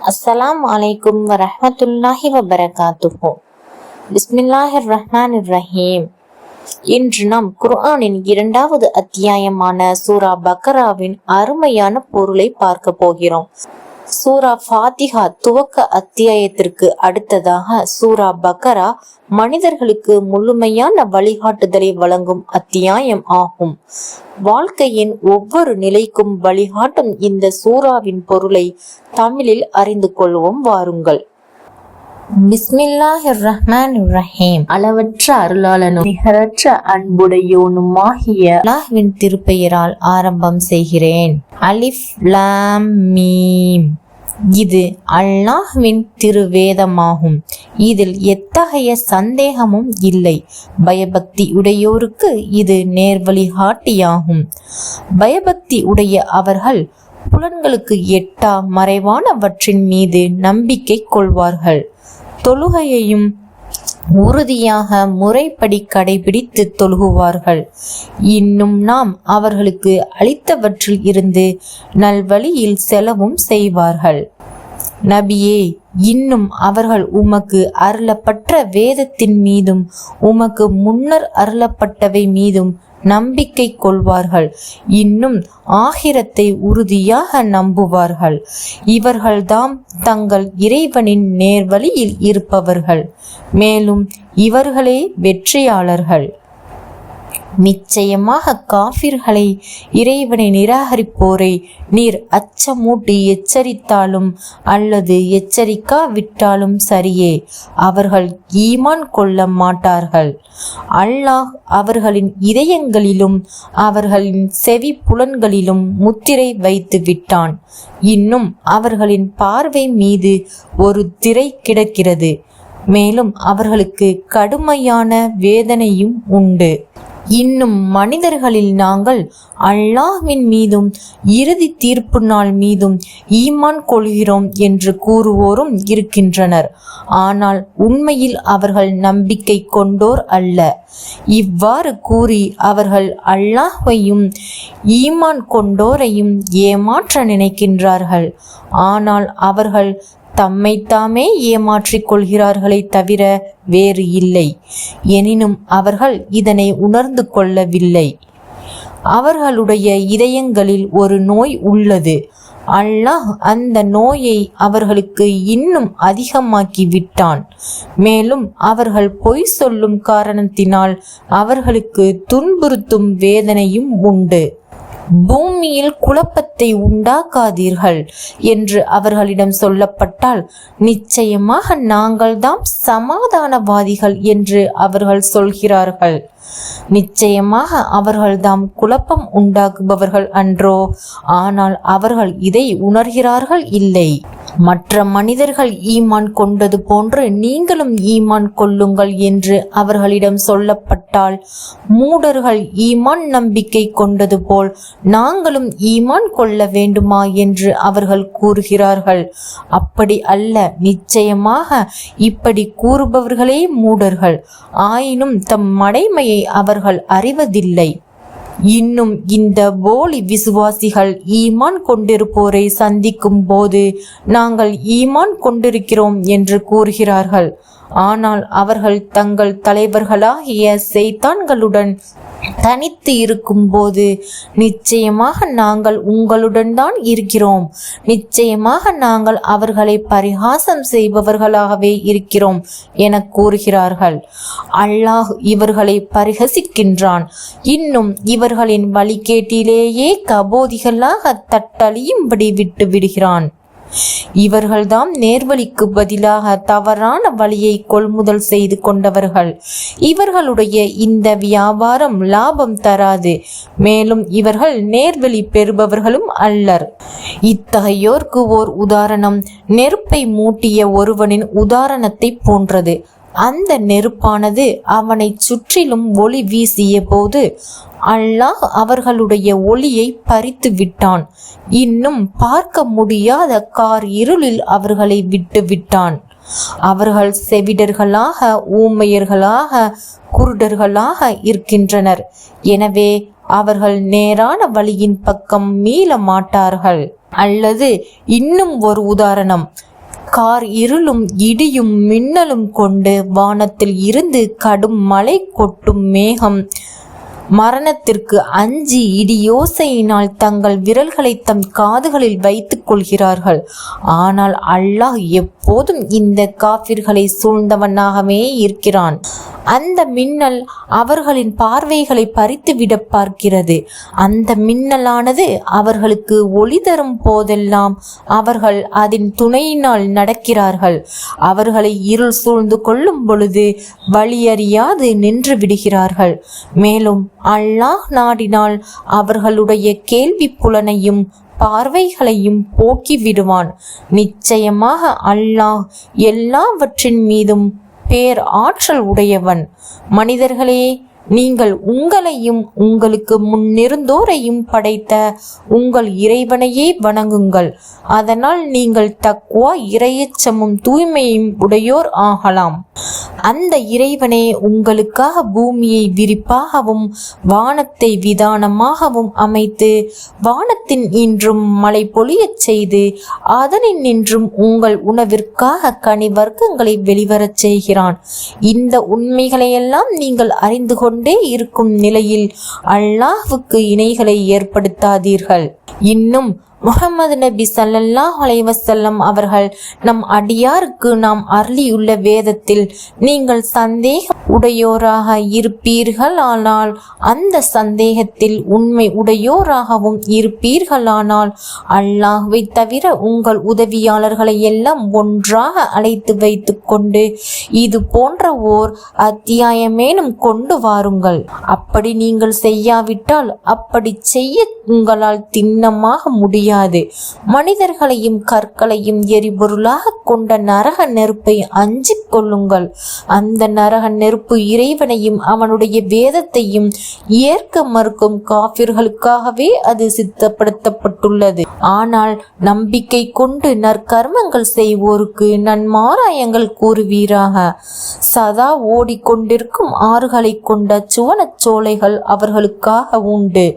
அஸ்ஸலாமு அலைக்கும் வரஹ்மத்துல்லாஹி வபரகாத்துஹு. பிஸ்மில்லாஹிர் ரஹ்மானிர் ரஹீம். இன்று நாம் குர்ஆனின் 2வது அத்தியாயமான சூரா பக்கராவின் அருமையான பொருளை பார்க்க போகிறோம். சூரா ஃபாத்திஹா துவக்க அத்தியாயத்திற்கு அடுத்ததாக சூரா பக்கரா மனிதர்களுக்கு முழுமையான வழிகாட்டுதலை வழங்கும் அத்தியாயம் ஆகும். வாழ்க்கையின் ஒவ்வொரு நிலைக்கும் வழிகாட்டும் இந்த சூராவின் பொருளை தமிழில் அறிந்து கொள்வோம் வாருங்கள். பிஸ்மில்லாஹிர் ரஹ்மானிர் ரஹீம். அளவற்ற அருளாளனும் நிகரற்ற அன்புடையோனுமாகிய அல்லாஹ்வின் திருப்பெயரால் ஆரம்பம் செய்கிறேன். அலிஃப் லாம் மீம். இது அல்லாஹ்வின் திருவேதமாகும். இதில் எத்தகைய சந்தேகமும் இல்லை. பயபக்தி உடையோருக்கு இது நேர்வழிகாட்டியாகும். பயபக்தி உடைய அவர்கள் புலன்களுக்கு எட்டா மறைவானவற்றின் மீது நம்பிக்கை கொள்வார்கள். தொழுகையையும் உறுதியாக முறைப்படி கடைபிடித்து தொழுகுவார்கள். இன்னும் நாம் அவர்களுக்கு அளித்தவற்றில் இருந்து நல்வழியில் செலவும் செய்வார்கள். நபியே, இன்னும் அவர்கள் உமக்கு அருளப்பட்ட வேதத்தின் மீதும் உமக்கு முன்னர் அருளப்பட்டவை மீதும் நம்பிக்கை கொள்வார்கள். இன்னும் ஆகிரத்தை உறுதியாக நம்புவார்கள். இவர்கள்தாம் தங்கள் இறைவனின் நேர்வழியில் இருப்பவர்கள். மேலும் இவர்களே வெற்றியாளர்கள். நிச்சயமாக காஃபிர்களை, இறைவனை நிராகரிப்போரை நீர் அச்சமூட்டி எச்சரித்தாலும் அல்லது எச்சரிக்காவிட்டாலும் சரியே, அவர்கள் ஈமான் கொள்ள மாட்டார்கள். அல்லாஹ் அவர்களின் இதயங்களிலும் அவர்களின் செவி புலன்களிலும் முத்திரை வைத்து விட்டான். இன்னும் அவர்களின் பார்வை மீது ஒரு திரை கிடக்கிறது. மேலும் அவர்களுக்கு கடுமையான வேதனையும் உண்டு. இன்னும் மனிதர்களில் நாங்கள் அல்லாஹ்வின் மீதும் இறுதி தீர்ப்பு நாள் மீதும் ஈமான் கொள்கிறோம் என்று கூறுவோரும் இருக்கின்றனர். ஆனால் உண்மையில் அவர்கள் நம்பிக்கை கொண்டோர் அல்ல. இவ்வாறு கூறி அவர்கள் அல்லாஹ்வையும் ஈமான் கொண்டோரையும் ஏமாற்ற நினைக்கின்றார்கள். ஆனால் அவர்கள் தம்மைத்தாமே ஏமாற்றிக் கொள்கிறார்களே தவிர வேறு இல்லை. எனினும் அவர்கள் இதனை உணர்ந்து கொள்ளவில்லை. அவர்களுடைய இதயங்களில் ஒரு நோய் உள்ளது. அல்லாஹ் அந்த நோயை அவர்களுக்கு இன்னும் அதிகமாக்கி விட்டான். மேலும் அவர்கள் பொய் சொல்லும் காரணத்தினால் அவர்களுக்கு துன்புறுத்தும் வேதனையும் உண்டு. பூமியில் குழப்பத்தை உண்டாக்காதீர்கள் என்று அவர்களிடம் சொல்லப்பட்டால், நிச்சயமாக நாங்கள்தான் சமாதானவாதிகள் என்று அவர்கள் சொல்கிறார்கள். நிச்சயமாக அவர்கள்தாம் குழப்பம் உண்டாக்குபவர்கள் அன்றோ? ஆனால் அவர்கள் இதை உணர்கிறார்கள் இல்லை. மற்ற மனிதர்கள் ஈமான் கொண்டது போன்று நீங்களும் ஈமான் கொள்ளுங்கள் என்று அவர்களிடம் சொல்லப்பட்டால், மூடர்கள் ஈமான் நம்பிக்கை கொண்டது போல் நாங்களும் ஈமான் கொள்ள வேண்டுமா என்று அவர்கள் கூறுகிறார்கள். அப்படி அல்ல. நிச்சயமாக இப்படி கூறுபவர்களே மூடர்கள். ஆயினும் தம் மடைமையை அவர்கள் அறிவதில்லை. இன்னும் இந்த போலி விசுவாசிகள் ஈமான் கொண்டிருப்போரை சந்திக்கும் போது நாங்கள் ஈமான் கொண்டிருக்கிறோம் என்று கூறுகிறார்கள். ஆனால் அவர்கள் தங்கள் தலைவர்களாகிய சைத்தான்களுடன் தனித்து இருக்கும் போது, நிச்சயமாக நாங்கள் உங்களுடன் தான் இருக்கிறோம், நிச்சயமாக நாங்கள் அவர்களை பரிகாசம் செய்பவர்களாகவே இருக்கிறோம் என கூறுகிறார்கள். அல்லாஹ் இவர்களை பரிகசிக்கின்றான். இன்னும் இவர்களின் வழிகேட்டிலேயே கபோதிகளாக தட்டழியும்படி விட்டு விடுகிறான். இவர்கள்தாம் நேர்வழிக்கு பதிலாக தவறான வழியை கொள்முதல் செய்து கொண்டவர்கள். இவர்களுடைய இந்த வியாபாரம் லாபம் தராது. மேலும் இவர்கள் நேர்வழி பெறுபவர்களும் அல்லர். இத்தகையோர்க்கு ஓர் உதாரணம் நெருப்பை மூட்டிய ஒருவனின் உதாரணத்தை போன்றது. அந்த நெருப்பானது அவனை சுற்றிலும் ஒளி வீசிய போது அல்லாஹ் அவர்களுடைய ஒளியை பறித்து விட்டான். இன்னும் பார்க்க முடியாத கார் இருளில் அவர்களை விட்டு விட்டான். அவர்கள் செவிடர்களாக, ஊமையர்களாக, குருடர்களாக இருக்கின்றனர். எனவே அவர்கள் நேரான வழியின் பக்கம் மீள மாட்டார்கள். அல்லது இன்னும் ஒரு உதாரணம், கார் இருளும் இடியும் மின்னலும் கொண்டு வானத்தில் இருந்து கடும் மழை கொட்டும் மேகம் மரணத்திற்கு அஞ்சி இடியோசையினால் தங்கள் விரல்களை தம் காதுகளில் வைத்துக் கொள்கிறார்கள். ஆனால் அல்லாஹ் எப்போதும் இந்த காஃபிர்களை சூழ்ந்தவனாகவே இருக்கிறான். அந்த மின்னல் அவர்களின் பார்வைகளை பறித்துவிட பார்க்கிறது. அந்த மின்னலானது அவர்களுக்கு ஒளி தரும் போதெல்லாம் அவர்கள் அதன் துணையினால் நடக்கிறார்கள். அவர்களை இருள் சூழ்ந்து கொள்ளும் பொழுது வழியறியாது நின்று விடுகிறார்கள். மேலும் அல்லாஹ் நாடினால் அவர்களுடைய கேள்வி புலனையும் பார்வைகளையும் போக்கி விடுவான். நிச்சயமாக அல்லாஹ் எல்லாவற்றின் மீதும் பேர் ஆற்றல் உடையவன். மனிதர்களே, நீங்கள் உங்களையும் உங்களுக்கு முன்னிருந்தோரையும் படைத்த உங்கள் இறைவனையே வணங்குங்கள். அதனால் நீங்கள் தக்வா, இறையச்சமும் தூய்மையும் உடையோர் ஆகலாம். அந்த இறைவனே உங்களுக்காக பூமியை விரிப்பாகவும் வானத்தை விதானமாகவும் அமைத்து வானத்தின் இன்றும் மழை பொழியச் செய்து அதனின் நின்றும் உங்கள் உணவிற்காக கனி வர்க்கங்களை வெளிவரச் செய்கிறான். இந்த உண்மைகளையெல்லாம் நீங்கள் அறிந்து கொண்டே இருக்கும் நிலையில் அல்லாஹ்வுக்கு இணைகளை ஏற்படுத்தாதீர்கள். இன்னும் முஹம்மது நபி ஸல்லல்லாஹு அலைஹி வஸல்லம் அவர்கள் நம் அடியாருக்கு நாம் அருளியுள்ள வேதத்தில் நீங்கள் சந்தேக உடையோராக இருப்பீர்களானால் அந்த சந்தேகத்தில் உண்மை உடையோராகவும் இருப்பீர்களானால் அல்லாஹ்வை தவிர உங்கள் உதவியாளர்களை எல்லாம் ஒன்றாக அழைத்து வைத்து கொண்டு இது போன்ற ஓர் அத்தியாயமேனும் கொண்டு வாருங்கள். அப்படி நீங்கள் செய்யாவிட்டால் அப்படி செய்ய உங்களால் திண்ணமாக முடியாது. மனிதர்களையும் கற்களையும் எரிபொருளாக கொண்ட நரக நெருப்பை அஞ்சிக் கொள்ளுங்கள். அந்த நரக நெருப்பு இறைவனையும் அவனுடைய வேதத்தையும் ஏற்க மறுக்கும் காபிர்களுக்காகவே அது சித்தப்படுத்தப்பட்டுள்ளது. ஆனால் நம்பிக்கை கொண்டு நற்கர்மங்கள் செய்வோருக்கு நன்மாராயங்கள் கூறுவீராக. சதா ஓடிக்கொண்டிருக்கும் ஆறுகளை கொண்ட சுவனச் சோலைகள் அவர்களுக்காக உண்டு.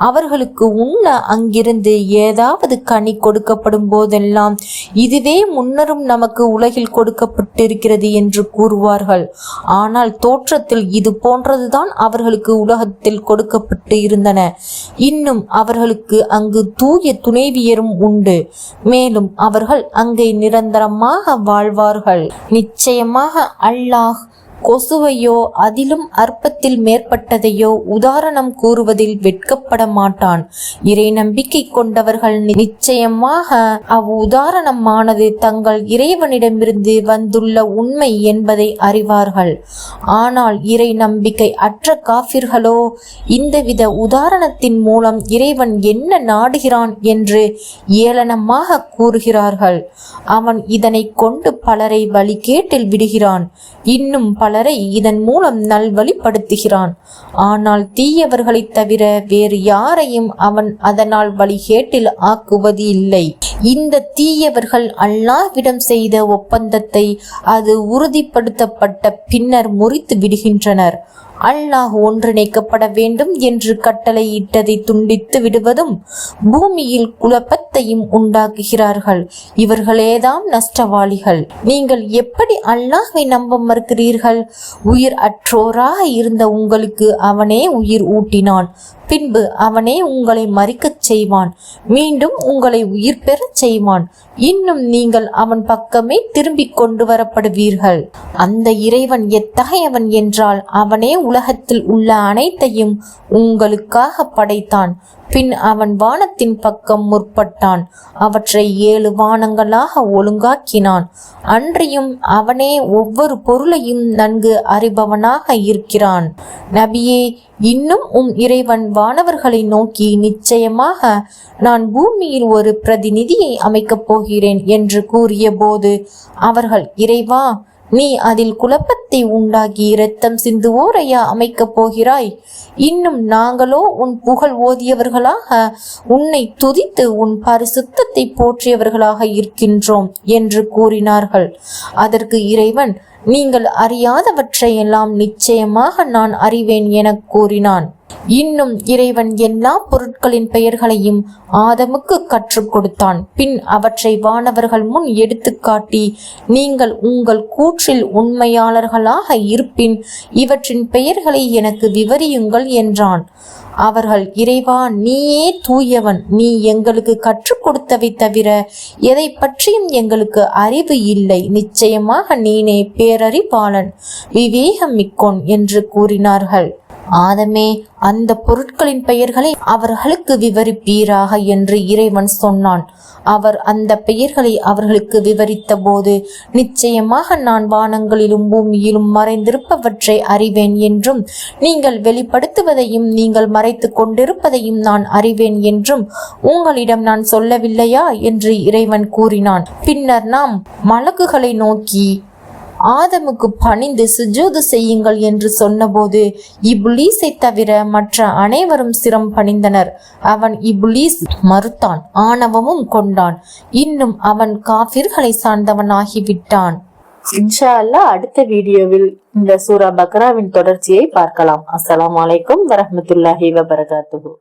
அவர்களுக்கு உண்ண அங்கிருந்து ஏதாவது கனி கொடுக்கப்படும் போதெல்லாம் இதுவே முன்னரும் நமக்கு உலகில் கொடுக்கப்பட்டிருக்கிறது என்று கூறுவார்கள். ஆனால் தோற்றத்தில் இது போன்றதுதான் அவர்களுக்கு உலகத்தில் கொடுக்கப்பட்டு இருந்தன. இன்னும் அவர்களுக்கு அங்கு தூய துணைவியரும் உண்டு. மேலும் அவர்கள் அங்கே நிரந்தரமாக வாழ்வார்கள். நிச்சயமாக அல்லாஹ் கொசுவையோ அதிலும் அற்பத்தில் மேற்பட்டதையோ உதாரணம் கூறுவதில் வெட்கப்பட மாட்டான். இறை நம்பிக்கை கொண்டவர்கள் நிச்சயமாக அவ்வுதாரணமானது தங்கள் இறைவனிடமிருந்து வந்துள்ள உண்மை என்பதை அறிவார்கள். ஆனால் இறை நம்பிக்கை அற்ற காபிர்களோ இந்தவித உதாரணத்தின் மூலம் இறைவன் என்ன நாடுகிறான் என்று ஏளனமாக கூறுகிறார்கள். அவன் இதனை கொண்டு பலரை வழிகேட்டில் விடுகிறான். இன்னும் பலரை இதன் மூலம் நல்வழிப்படுத்துகிறான். ஆனால் தீயவர்களை தவிர வேறு யாரையும் அவன் அதனால் வழிகேட்டில் ஆக்குவது இல்லை. இந்த தீயவர்கள் அல்லாஹ்விடம் செய்த ஒப்பந்தத்தை அது உறுதிப்படுத்தப்பட்ட பின்னர் முறித்து விடுகின்றனர். அல்லாஹ் ஒன்றிணைக்கப்பட வேண்டும் என்று கட்டளையிட்டதை துண்டித்து விடுவதும் பூமியில் குழப்பத்தையும் உண்டாக்குகிறார்கள். இவர்களேதாம் நஷ்டவாளிகள். நீங்கள் எப்படி அல்லாஹ்வை நம்ப மறுக்கிறீர்கள்? உயிர் அற்றோராக இருந்த உங்களுக்கு அவனே உயிர் ஊட்டினான். பின்பு அவனே உங்களை மரிக்கச் செய்வான். மீண்டும் உங்களை உயிர் பெறச் செய்வான். இன்னும் நீங்கள் அவன் பக்கமே திரும்பி கொண்டு வரப்படுவீர்கள். அந்த இறைவன் எத்தகையவன் என்றால் அவனே உலகத்தில் உள்ள அனைத்தையும் உங்களுக்காக படைத்தான். பின் அவன் வானத்தின் பக்கம் முற்பட்டான். அவற்றை 7 வானங்களாக ஒழுங்காக்கினான். அன்றியும் அவனே ஒவ்வொரு பொருளையும் நன்கு அறிபவனாக இருக்கிறான். நபியே, இன்னும் இறைவன் வானவர்களை நோக்கி, நிச்சயமாக நான் பூமியில் ஒரு பிரதிநிதியை அமைக்கப் போகிறேன் என்று கூறிய போது அவர்கள், இறைவா, நீ அதில் குழப்பத்தை உண்டாகி இரத்தம் சிந்துவோரையா அமைக்கப் போகிறாய்? இன்னும் நாங்களோ உன் புகழ் ஓதியவர்களாக உன்னை துதித்து உன் பரிசுத்தத்தை போற்றியவர்களாக இருக்கின்றோம் என்று கூறினார்கள். அதற்கு இறைவன், நீங்கள் அறியாதவற்றையெல்லாம் நிச்சயமாக நான் அறிவேன் என கூறினான். இன்னும் இறைவன் எல்லா பொருட்களின் பெயர்களையும் ஆதமுக்கு கற்றுக் கொடுத்தான். பின் அவற்றை வானவர்கள் முன் எடுத்துக்காட்டி, நீங்கள் உங்கள் கூற்றில் உண்மையாளர்களாக இருப்பின் இவற்றின் பெயர்களை எனக்கு விவரியுங்கள் என்றான். அவர்கள், இறைவா, நீயே தூயவன், நீ எங்களுக்கு கற்றுக் கொடுத்தவை தவிர எதை பற்றியும் எங்களுக்கு அறிவு இல்லை. நிச்சயமாக நீனே பேரறிவாளன், விவேகம் மிக்கோன் என்று கூறினார்கள். ஆதமே, அந்த பொருட்களின் பெயர்களை அவர்களுக்கு விவரிப்பீராக என்று இறைவன் சொன்னான். அவர் அந்த பெயர்களை அவர்களுக்கு விவரித்த போது, நிச்சயமாக நான் வானங்களிலும் பூமியிலும் மறைந்திருப்பவற்றை அறிவேன் என்றும், நீங்கள் வெளிப்படுத்துவதையும் நீங்கள் மறைத்து கொண்டிருப்பதையும் நான் அறிவேன் என்றும் உங்களிடம் நான் சொல்லவில்லையா என்று இறைவன் கூறினான். பின்னர் நாம் மலக்குகளை நோக்கி ஆதமுக்கு பணிந்து சுஜூது செய்யுங்கள் என்று சொன்னபோது இப்லீஸை தவிர மற்ற அனைவரும் சிரம் பணிந்தனர். அவன் இப்லீஸ் மறுத்தான், ஆணவமும் கொண்டான். இன்னும் அவன் காஃபிர்களை சார்ந்தவனாகிவிட்டான். இன்ஷா அல்லாஹ் அடுத்த வீடியோவில் இந்த சூரா பக்ராவின் தொடர்ச்சியை பார்க்கலாம். அஸ்ஸலாமு அலைக்கும் வரஹ்மத்துல்லாஹி வபரகாத்துஹு.